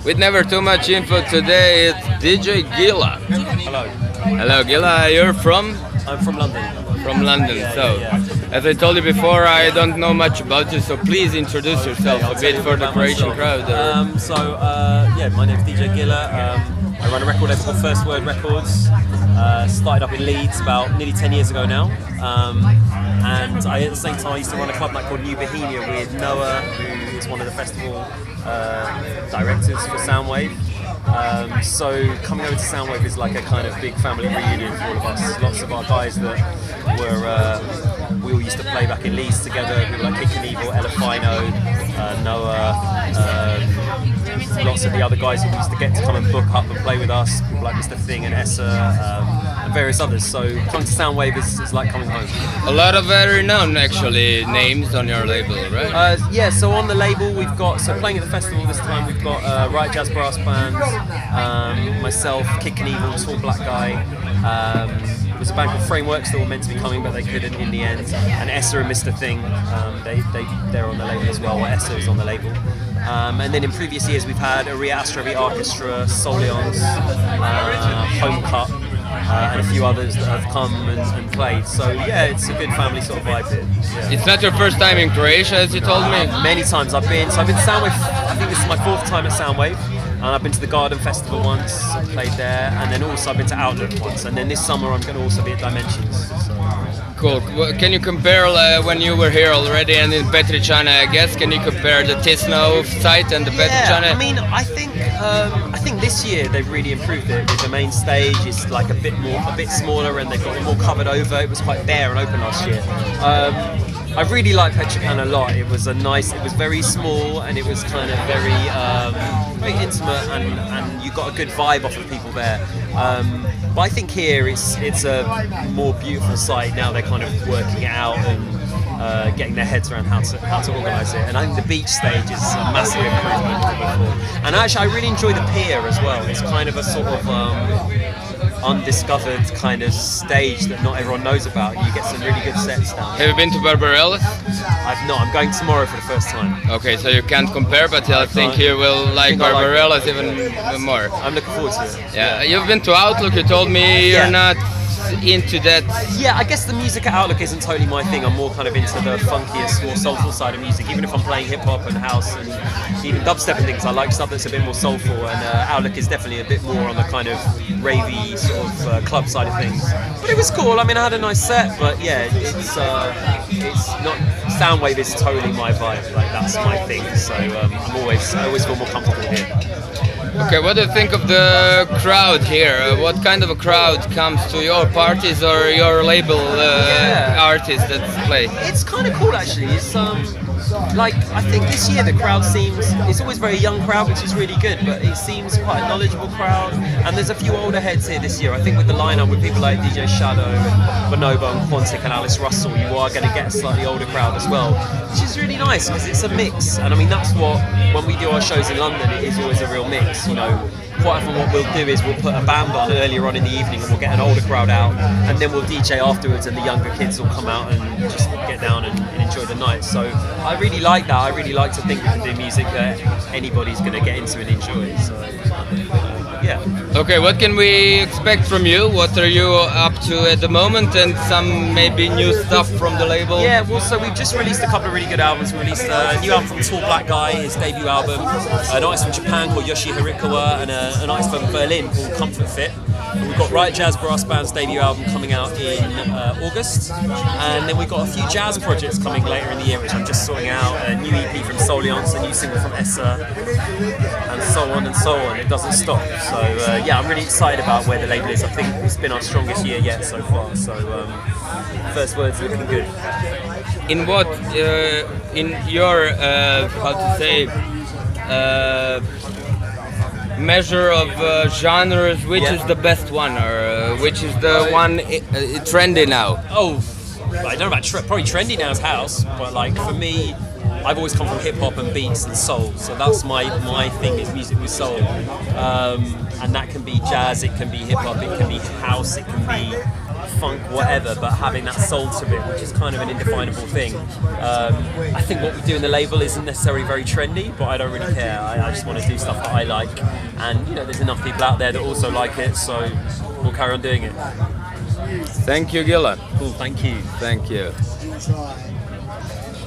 With never too much info today, it's DJ Gilla. Hello. Hello, Gilla. You're from? I'm from London. From London. So, yeah. as I told you before, I don't know much about you. So please introduce yourself I'll a tell bit you for the about Croatian myself. crowd. My name's DJ Gilla. I run a record label called First Word Records. Started up in Leeds about nearly 10 years ago now. And at the same time, I used to run a club night called New Bohemia with Noah, who is one of the festival directors for Soundwave. So coming over to Soundwave is like a kind of big family reunion for all of us. Lots of our guys that we all used to play back in Leeds together. People like Kick and Evil, Ella Fino, Noah, lots of the other guys who used to get to come and book up and play with us. People like Mr. Thing and Essa, and various others. So coming to Soundwave is like coming home. A lot of very known actually names on your label, right? So on the label we've got, playing at the festival this time, we've got Riot Jazz Brass Band, myself, Kick and Evil, Tall Black Guy. There was a band called Frameworks that were meant to be coming but they couldn't in the end, and Essa and Mr. Thing, they're on the label as well, or Essa is on the label. And then in previous years we've had Aria Astrovi Orchestra, Solions, Home Cut, and a few others that have come and played. So yeah, it's a good family sort of vibe here. Yeah. It's not your first time in Croatia, as you told me? Many times I've been to Soundwave. I think this is my 4th time at Soundwave. And I've been to the Garden Festival once, played there, and then also I've been to Outlook once, and then this summer I'm going to also be at Dimensions. So. Cool. Can you compare when you were here already and in Petričane, I guess? Can you compare the Tisno site and the Petričane? I mean, I think this year they've really improved it. With the main stage, it's like a bit smaller, and they've got it more covered over. It was quite bare and open last year. I really like Petričane a lot. It was very small, and it was kind of very intimate, and you got a good vibe off of people there. But I think here it's a more beautiful site now. They're kind of working it out and getting their heads around how to organise it. And I think the beach stage is a massive improvement from before. And actually, I really enjoy the pier as well. It's kind of a sort of undiscovered kind of stage that not everyone knows about. You get some really good sets down. Have you been to Barbarella's? I've not. I'm going tomorrow for the first time. Okay, so you can't compare, but I think you will like Barbarella's even more. I'm looking forward to it. Yeah, you've been to Outlook. You told me you're not into that. Yeah, I guess the music at Outlook isn't totally my thing. I'm more kind of into the funkiest, more soulful side of music. Even if I'm playing hip hop and house and even dubstep and things, I like stuff that's a bit more soulful. And Outlook is definitely a bit more on the kind of ravey sort of club side of things. But it was cool. I mean, I had a nice set. But yeah, it's not. Soundwave is totally my vibe. Like that's my thing. So I always feel more comfortable here. Okay, what do you think of the crowd here? What kind of a crowd comes to your parties or your label artists that play? It's kind of cool actually. It's I think this year the crowd it's always a very young crowd, which is really good, but it seems quite a knowledgeable crowd. And there's a few older heads here this year. I think with the lineup with people like DJ Shadow and Bonobo and Quantic and Alice Russell, you are going to get a slightly older crowd as well, which is really nice because it's a mix. And I mean, that's what, when we do our shows in London, it is always a real mix, you know. Quite often what we'll do is we'll put a band on earlier on in the evening and we'll get an older crowd out, and then we'll DJ afterwards and the younger kids will come out and just get down and enjoy the night. So I really like that. I really like to think we can do music that anybody's going to get into and enjoy. So yeah. Okay, what can we expect from you? What are you up to at the moment, and some maybe new stuff from the label? Yeah, well, so we've just released a couple of really good albums. We released a new album from Tall Black Guy, his debut album, an artist from Japan called Yoshi Hirikawa, and an artist from Berlin called Comfort Fit. We've got Riot Jazz Brass Band's debut album coming out in August, and then we've got a few jazz projects coming later in the year, which I'm just sorting out. A new EP from Solions, a new single from Essa, and so on and so on. It doesn't stop. So yeah, I'm really excited about where the label is. I think it's been our strongest year yet so far. So first word's looking good. In what, in your, how to say, measure of genres, which is the best one, or which is the one trendy now? Oh, I don't know about probably trendy now is house, but like for me, I've always come from hip hop and beats and soul, so that's my thing is music with soul, and that can be jazz, it can be hip hop, it can be house, it can be funk, whatever, but having that soul to it, which is kind of an indefinable thing. I think what we do in the label isn't necessarily very trendy, but I don't really care. I just want to do stuff that I like, and you know, there's enough people out there that also like it, so we'll carry on doing it. Thank you, Gilla. Cool, thank you. Thank you.